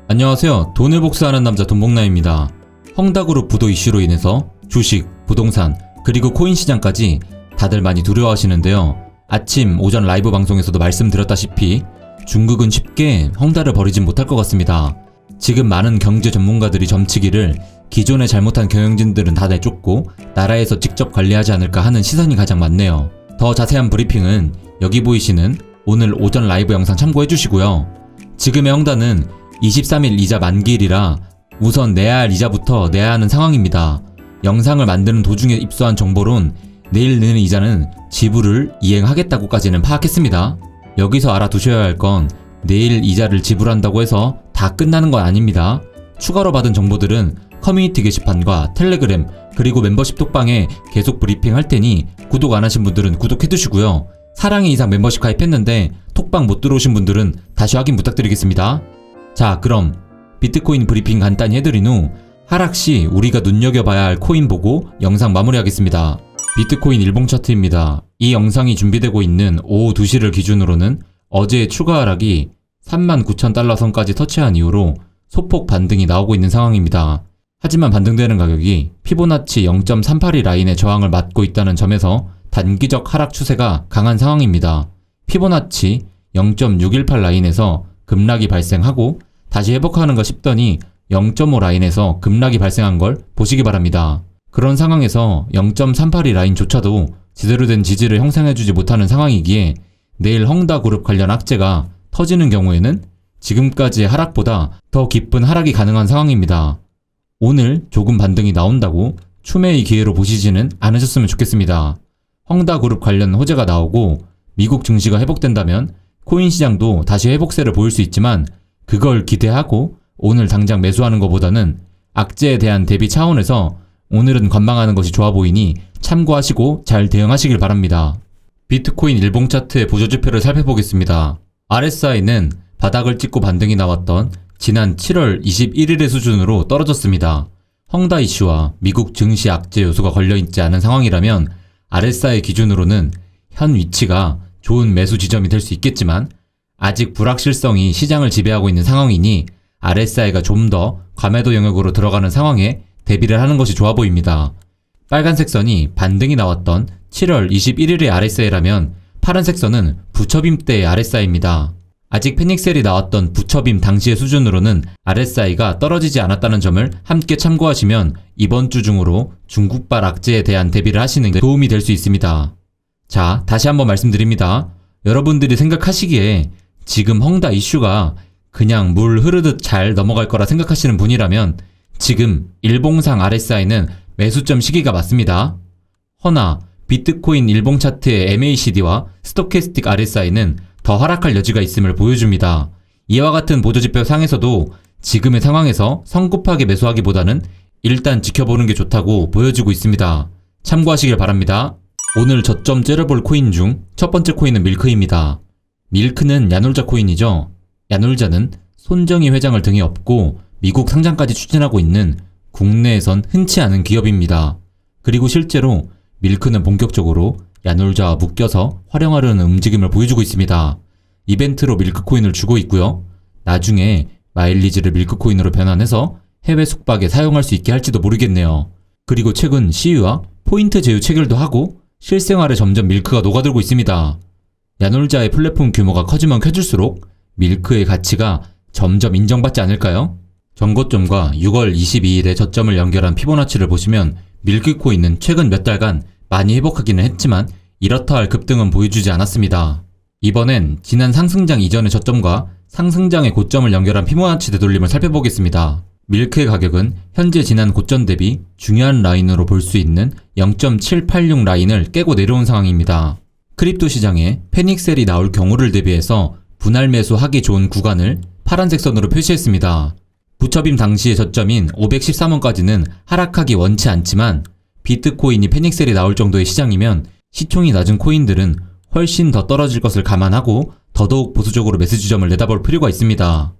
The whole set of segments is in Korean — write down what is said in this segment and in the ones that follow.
안녕하세요. 돈을 복사하는 남자 돈복남입니다. 헝다그룹 부도 이슈로 인해서 주식, 부동산, 그리고 코인 시장까지 다들 많이 두려워하시는데요. 아침, 오전 라이브 방송에서도 말씀드렸다시피 중국은 쉽게 헝다를 버리진 못할 것 같습니다. 지금 많은 경제 전문가들이 점치기를 기존에 잘못한 경영진들은 다 내쫓고 나라에서 직접 관리하지 않을까 하는 시선이 가장 많네요. 더 자세한 브리핑은 여기 보이시는 오늘 오전 라이브 영상 참고해 주시고요. 지금의 헝다는 23일 이자 만기일이라 우선 내야 할 이자부터 내야 하는 상황입니다. 영상을 만드는 도중에 입수한 정보론 내일 내는 이자는 지불을 이행하겠다고까지는 파악했습니다. 여기서 알아두셔야 할 건 내일 이자를 지불한다고 해서 다 끝나는 건 아닙니다. 추가로 받은 정보들은 커뮤니티 게시판과 텔레그램 그리고 멤버십 톡방에 계속 브리핑 할 테니 구독 안 하신 분들은 구독해두시고요. 사랑의 이상 멤버십 가입했는데 톡방 못 들어오신 분들은 다시 확인 부탁드리겠습니다. 자, 그럼 비트코인 브리핑 간단히 해드린 후 하락시 우리가 눈여겨봐야 할 코인 보고 영상 마무리하겠습니다. 비트코인 일봉 차트입니다. 이 영상이 준비되고 있는 오후 2시를 기준으로는 어제의 추가 하락이 39,000달러 선까지 터치한 이후로 소폭 반등이 나오고 있는 상황입니다. 하지만 반등되는 가격이 피보나치 0.382 라인의 저항을 맞고 있다는 점에서 단기적 하락 추세가 강한 상황입니다. 피보나치 0.618 라인에서 급락이 발생하고 다시 회복하는가 싶더니 0.5 라인에서 급락이 발생한 걸 보시기 바랍니다. 그런 상황에서 0.382 라인조차도 제대로 된 지지를 형성해주지 못하는 상황이기에 내일 헝다그룹 관련 악재가 터지는 경우에는 지금까지의 하락보다 더 깊은 하락이 가능한 상황입니다. 오늘 조금 반등이 나온다고 추매의 기회로 보시지는 않으셨으면 좋겠습니다. 헝다그룹 관련 호재가 나오고 미국 증시가 회복된다면 코인 시장도 다시 회복세를 보일 수 있지만 그걸 기대하고 오늘 당장 매수하는 것보다는 악재에 대한 대비 차원에서 오늘은 관망하는 것이 좋아 보이니 참고하시고 잘 대응하시길 바랍니다. 비트코인 일봉 차트의 보조지표를 살펴보겠습니다. RSI는 바닥을 찍고 반등이 나왔던 지난 7월 21일의 수준으로 떨어졌습니다. 헝다 이슈와 미국 증시 악재 요소가 걸려있지 않은 상황이라면 RSI 기준으로는 현 위치가 좋은 매수 지점이 될 수 있겠지만 아직 불확실성이 시장을 지배하고 있는 상황이니 RSI가 좀 더 과매도 영역으로 들어가는 상황에 대비를 하는 것이 좋아 보입니다. 빨간색 선이 반등이 나왔던 7월 21일의 RSI라면 파란색 선은 부처빔 때의 RSI입니다. 아직 패닉셀이 나왔던 부처빔 당시의 수준으로는 RSI가 떨어지지 않았다는 점을 함께 참고하시면 이번 주 중으로 중국발 악재에 대한 대비를 하시는 게 도움이 될 수 있습니다. 자, 다시 한번 말씀드립니다. 여러분들이 생각하시기에 지금 헝다 이슈가 그냥 물 흐르듯 잘 넘어갈 거라 생각하시는 분이라면 지금 일봉상 RSI는 매수점 시기가 맞습니다. 허나 비트코인 일봉 차트의 MACD와 스토캐스틱 RSI는 더 하락할 여지가 있음을 보여줍니다. 이와 같은 보조지표 상에서도 지금의 상황에서 성급하게 매수하기보다는 일단 지켜보는 게 좋다고 보여지고 있습니다. 참고하시길 바랍니다. 오늘 저점 째려볼 코인 중 첫 번째 코인은 밀크입니다. 밀크는 야놀자 코인이죠. 야놀자는 손정희 회장을 등에 업고 미국 상장까지 추진하고 있는 국내에선 흔치 않은 기업입니다. 그리고 실제로 밀크는 본격적으로 야놀자와 묶여서 활용하려는 움직임을 보여주고 있습니다. 이벤트로 밀크코인을 주고 있고요. 나중에 마일리지를 밀크코인으로 변환해서 해외 숙박에 사용할 수 있게 할지도 모르겠네요. 그리고 최근 CU와 포인트 제휴 체결도 하고 실생활에 점점 밀크가 녹아들고 있습니다. 야놀자의 플랫폼 규모가 커지면 커질수록 밀크의 가치가 점점 인정받지 않을까요? 전고점과 6월 22일의 저점을 연결한 피보나치를 보시면 밀크코인은 최근 몇 달간 많이 회복하기는 했지만 이렇다 할 급등은 보여주지 않았습니다. 이번엔 지난 상승장 이전의 저점과 상승장의 고점을 연결한 피보나치 되돌림을 살펴보겠습니다. 밀크의 가격은 현재 지난 고점 대비 중요한 라인으로 볼 수 있는 0.786 라인을 깨고 내려온 상황입니다. 크립토 시장에 패닉셀이 나올 경우를 대비해서 분할 매수하기 좋은 구간을 파란색 선으로 표시했습니다. 부처빔 당시의 저점인 513원까지는 하락하기 원치 않지만 비트코인이 패닉셀이 나올 정도의 시장이면 시총이 낮은 코인들은 훨씬 더 떨어질 것을 감안하고 더더욱 보수적으로 매수 지점을 내다볼 필요가 있습니다.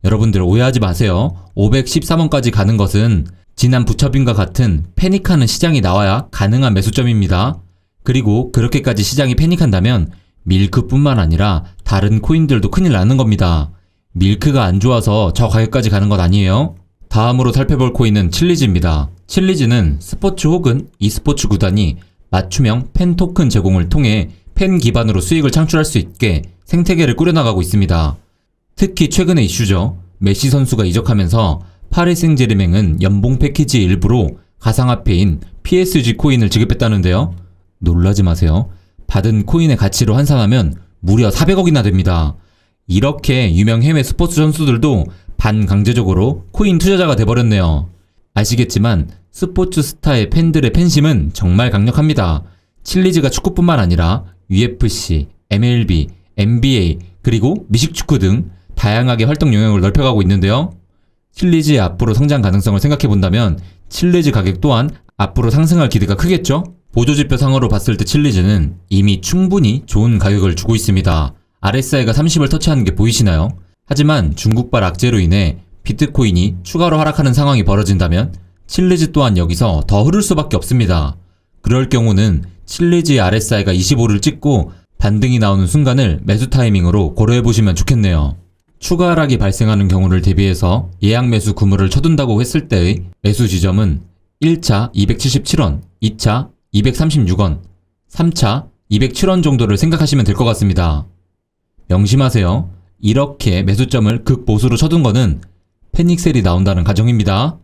여러분들 오해하지 마세요. 513원까지 가는 것은 지난 부처빔과 같은 패닉하는 시장이 나와야 가능한 매수점입니다. 그리고 그렇게까지 시장이 패닉한다면 밀크뿐만 아니라 다른 코인들도 큰일 나는 겁니다. 밀크가 안 좋아서 저 가격까지 가는 것 아니에요? 다음으로 살펴볼 코인은 칠리즈입니다. 칠리즈는 스포츠 혹은 e스포츠 구단이 맞춤형 팬 토큰 제공을 통해 팬 기반으로 수익을 창출할 수 있게 생태계를 꾸려나가고 있습니다. 특히 최근의 이슈죠. 메시 선수가 이적하면서 파리 생제르맹은 연봉 패키지 일부로 가상화폐인 PSG 코인을 지급했다는데요. 놀라지 마세요. 받은 코인의 가치로 환산하면 무려 400억이나 됩니다. 이렇게 유명 해외 스포츠 선수들도 반강제적으로 코인 투자자가 돼버렸네요. 아시겠지만 스포츠 스타의 팬들의 팬심은 정말 강력합니다. 칠리즈가 축구뿐만 아니라 UFC, MLB, NBA, 그리고 미식축구 등 다양하게 활동 영역을 넓혀가고 있는데요. 칠리즈의 앞으로 성장 가능성을 생각해본다면 칠리즈 가격 또한 앞으로 상승할 기대가 크겠죠? 보조지표 상으로 봤을 때 칠리즈는 이미 충분히 좋은 가격을 주고 있습니다. RSI가 30을 터치하는 게 보이시나요? 하지만 중국발 악재로 인해 비트코인이 추가로 하락하는 상황이 벌어진다면 칠리즈 또한 여기서 더 흐를 수밖에 없습니다. 그럴 경우는 칠리즈의 RSI가 25를 찍고 반등이 나오는 순간을 매수 타이밍으로 고려해보시면 좋겠네요. 추가 하락이 발생하는 경우를 대비해서 예약 매수 구물을 쳐둔다고 했을 때의 매수 지점은 1차 277원, 2차 236원, 3차 207원 정도를 생각하시면 될 것 같습니다. 명심하세요. 이렇게 매수점을 극보수로 쳐둔 거는 패닉셀이 나온다는 가정입니다.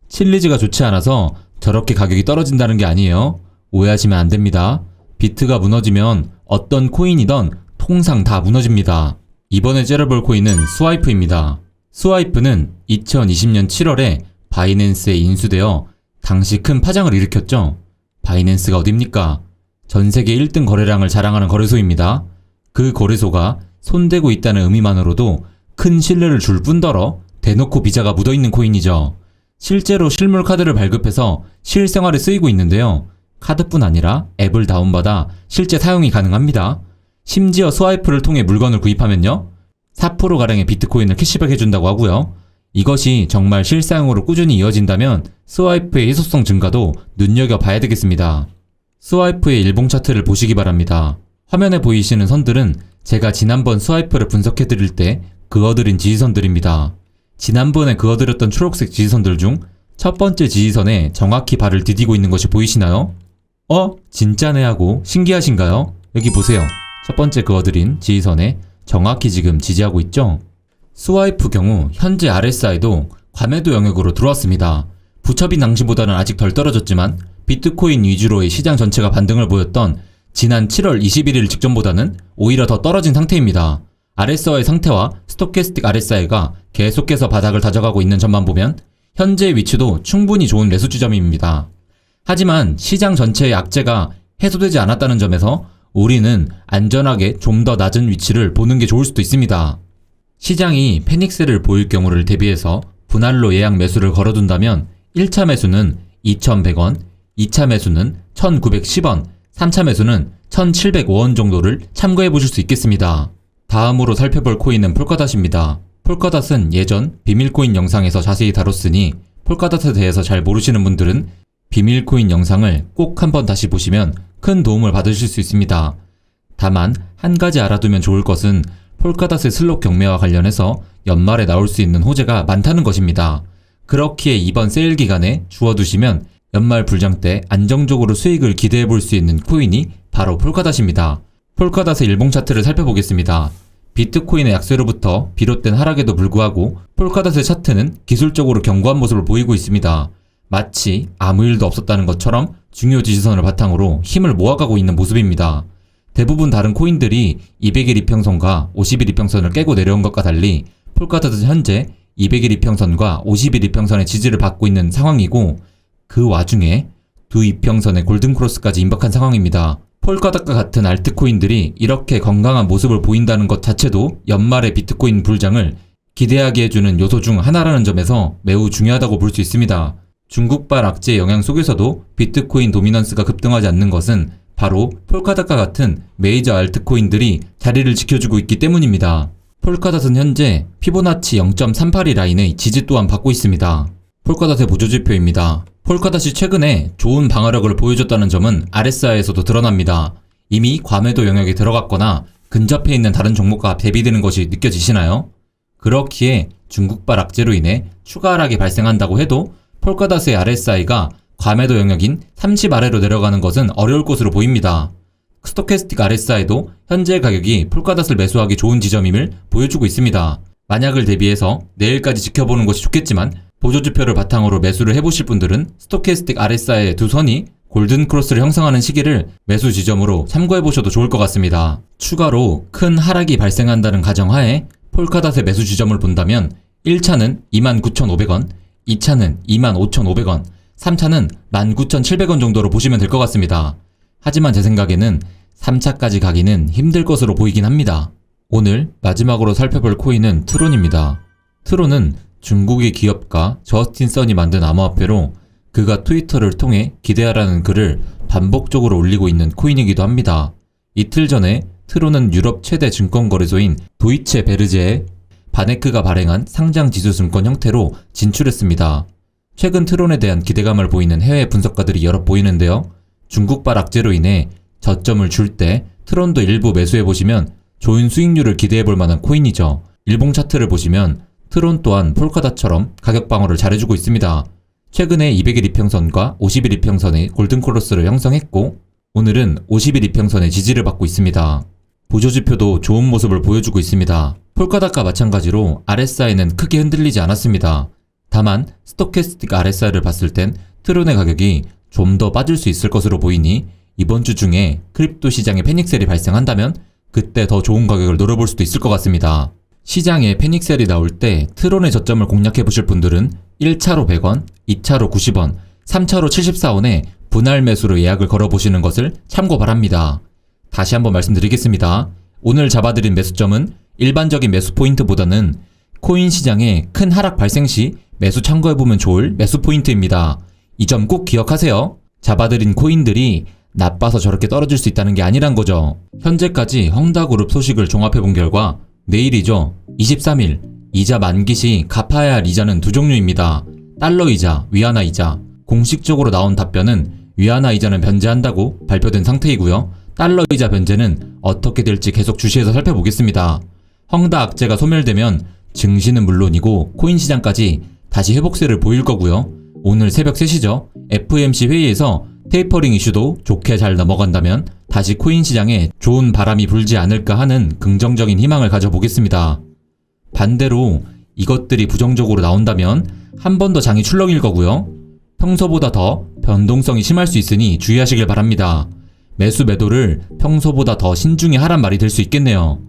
칠리즈가 좋지 않아서 저렇게 가격이 떨어진다는 게 아니에요. 오해하시면 안 됩니다. 비트가 무너지면 어떤 코인이든 통상 다 무너집니다. 이번에 째려볼 코인은 스와이프입니다. 스와이프는 2020년 7월에 바이낸스에 인수되어 당시 큰 파장을 일으켰죠. 바이낸스가 어딥니까? 전세계 1등 거래량을 자랑하는 거래소입니다. 그 거래소가 손대고 있다는 의미만으로도 큰 신뢰를 줄 뿐더러 대놓고 비자가 묻어있는 코인이죠. 실제로 실물 카드를 발급해서 실생활에 쓰이고 있는데요. 카드뿐 아니라 앱을 다운받아 실제 사용이 가능합니다. 심지어 스와이프를 통해 물건을 구입하면요, 4%가량의 비트코인을 캐시백 해준다고 하고요. 이것이 정말 실사용으로 꾸준히 이어진다면 스와이프의 희소성 증가도 눈여겨봐야 되겠습니다. 스와이프의 일봉 차트를 보시기 바랍니다. 화면에 보이시는 선들은 제가 지난번 스와이프를 분석해드릴 때 그어드린 지지선들입니다. 지난번에 그어드렸던 초록색 지지선들 중 첫 번째 지지선에 정확히 발을 디디고 있는 것이 보이시나요? 진짜네 하고 신기하신가요? 여기 보세요. 첫 번째 그어드린 지지선에 정확히 지금 지지하고 있죠? 스와이프 경우 현재 RSI도 과매도 영역으로 들어왔습니다. 부처빈 당시보다는 아직 덜 떨어졌지만 비트코인 위주로의 시장 전체가 반등을 보였던 지난 7월 21일 직전보다는 오히려 더 떨어진 상태입니다. RSI의 상태와 스토캐스틱 RSI가 계속해서 바닥을 다져가고 있는 점만 보면 현재의 위치도 충분히 좋은 매수 지점입니다. 하지만 시장 전체의 악재가 해소되지 않았다는 점에서 우리는 안전하게 좀 더 낮은 위치를 보는 게 좋을 수도 있습니다. 시장이 패닉셀을 보일 경우를 대비해서 분할로 예약 매수를 걸어둔다면 1차 매수는 2,100원, 2차 매수는 1,910원, 3차 매수는 1,705원 정도를 참고해 보실 수 있겠습니다. 다음으로 살펴볼 코인은 폴카닷입니다. 폴카닷은 예전 비밀코인 영상에서 자세히 다뤘으니 폴카닷에 대해서 잘 모르시는 분들은 비밀코인 영상을 꼭 한번 다시 보시면 큰 도움을 받으실 수 있습니다. 다만 한 가지 알아두면 좋을 것은 폴카닷의 슬롯 경매와 관련해서 연말에 나올 수 있는 호재가 많다는 것입니다. 그렇기에 이번 세일 기간에 주워두시면 연말 불장 때 안정적으로 수익을 기대해 볼 수 있는 코인이 바로 폴카닷입니다. 폴카닷의 일봉 차트를 살펴보겠습니다. 비트코인의 약세로부터 비롯된 하락에도 불구하고 폴카닷의 차트는 기술적으로 견고한 모습을 보이고 있습니다. 마치 아무 일도 없었다는 것처럼 중요 지지선을 바탕으로 힘을 모아가고 있는 모습입니다. 대부분 다른 코인들이 200일 이평선과 50일 이평선을 깨고 내려온 것과 달리 폴카닷은 현재 200일 이평선과 50일 이평선의 지지를 받고 있는 상황이고 그 와중에 두 이평선의 골든크로스까지 임박한 상황입니다. 폴카닷과 같은 알트코인들이 이렇게 건강한 모습을 보인다는 것 자체도 연말의 비트코인 불장을 기대하게 해주는 요소 중 하나라는 점에서 매우 중요하다고 볼 수 있습니다. 중국발 악재의 영향 속에서도 비트코인 도미넌스가 급등하지 않는 것은 바로 폴카닷과 같은 메이저 알트코인들이 자리를 지켜주고 있기 때문입니다. 폴카닷은 현재 피보나치 0.382 라인의 지지 또한 받고 있습니다. 폴카닷의 보조지표입니다. 폴카닷이 최근에 좋은 방어력을 보여줬다는 점은 RSI에서도 드러납니다. 이미 과매도 영역에 들어갔거나 근접해 있는 다른 종목과 대비되는 것이 느껴지시나요? 그렇기에 중국발 악재로 인해 추가 하락이 발생한다고 해도 폴카닷의 RSI가 과매도 영역인 30 아래로 내려가는 것은 어려울 것으로 보입니다. 스토캐스틱 RSI도 현재 가격이 폴카닷을 매수하기 좋은 지점임을 보여주고 있습니다. 만약을 대비해서 내일까지 지켜보는 것이 좋겠지만 보조지표를 바탕으로 매수를 해보실 분들은 스토캐스틱 RSI의 두 선이 골든 크로스를 형성하는 시기를 매수 지점으로 참고해보셔도 좋을 것 같습니다. 추가로 큰 하락이 발생한다는 가정하에 폴카닷의 매수 지점을 본다면 1차는 29,500원, 2차는 25,500원, 3차는 19,700원 정도로 보시면 될 것 같습니다. 하지만 제 생각에는 3차까지 가기는 힘들 것으로 보이긴 합니다. 오늘 마지막으로 살펴볼 코인은 트론입니다. 트론은 중국의 기업가 저스틴 선이 만든 암호화폐로 그가 트위터를 통해 기대하라는 글을 반복적으로 올리고 있는 코인이기도 합니다. 이틀 전에 트론은 유럽 최대 증권거래소인 도이체 베르제에 바네크가 발행한 상장 지수증권 형태로 진출했습니다. 최근 트론에 대한 기대감을 보이는 해외 분석가들이 여러 보이는데요. 중국발 악재로 인해 저점을 줄 때 트론도 일부 매수해보시면 좋은 수익률을 기대해볼 만한 코인이죠. 일봉 차트를 보시면 트론 또한 폴카닷처럼 가격 방어를 잘해주고 있습니다. 최근에 200일 이평선과 50일 이평선의 골든크로스를 형성했고 오늘은 50일 이평선의 지지를 받고 있습니다. 보조지표도 좋은 모습을 보여주고 있습니다. 폴카닷과 마찬가지로 RSI는 크게 흔들리지 않았습니다. 다만 스토캐스틱 RSI를 봤을 땐 트론의 가격이 좀 더 빠질 수 있을 것으로 보이니 이번 주 중에 크립토 시장에 패닉셀이 발생한다면 그때 더 좋은 가격을 노려볼 수도 있을 것 같습니다. 시장에 패닉셀이 나올 때 트론의 저점을 공략해보실 분들은 1차로 100원, 2차로 90원, 3차로 74원에 분할 매수로 예약을 걸어보시는 것을 참고 바랍니다. 다시 한번 말씀드리겠습니다. 오늘 잡아드린 매수점은 일반적인 매수 포인트보다는 코인 시장에 큰 하락 발생 시 매수 참고해보면 좋을 매수 포인트입니다. 이 점 꼭 기억하세요. 잡아드린 코인들이 나빠서 저렇게 떨어질 수 있다는 게 아니란 거죠. 현재까지 헝다그룹 소식을 종합해본 결과 내일이죠. 23일 이자 만기 시 갚아야 할 이자는 두 종류입니다. 달러 이자, 위안화 이자. 공식적으로 나온 답변은 위안화 이자는 변제한다고 발표된 상태이고요. 달러 이자 변제는 어떻게 될지 계속 주시해서 살펴보겠습니다. 헝다 악재가 소멸되면 증시는 물론이고 코인 시장까지 다시 회복세를 보일 거고요. 오늘 새벽 3시죠. FOMC 회의에서 테이퍼링 이슈도 좋게 잘 넘어간다면 다시 코인 시장에 좋은 바람이 불지 않을까 하는 긍정적인 희망을 가져보겠습니다. 반대로 이것들이 부정적으로 나온다면 한 번 더 장이 출렁일 거고요. 평소보다 더 변동성이 심할 수 있으니 주의하시길 바랍니다. 매수 매도를 평소보다 더 신중히 하란 말이 될 수 있겠네요.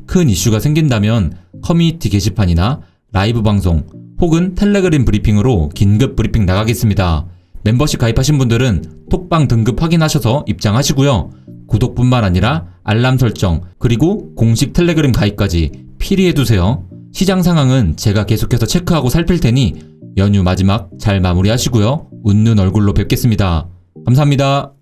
큰 이슈가 생긴다면 커뮤니티 게시판이나 라이브 방송 혹은 텔레그램 브리핑으로 긴급 브리핑 나가겠습니다. 멤버십 가입하신 분들은 톡방 등급 확인하셔서 입장하시고요. 구독뿐만 아니라 알람 설정 그리고 공식 텔레그램 가입까지 필히 해두세요. 시장 상황은 제가 계속해서 체크하고 살필 테니 연휴 마지막 잘 마무리하시고요. 웃는 얼굴로 뵙겠습니다. 감사합니다.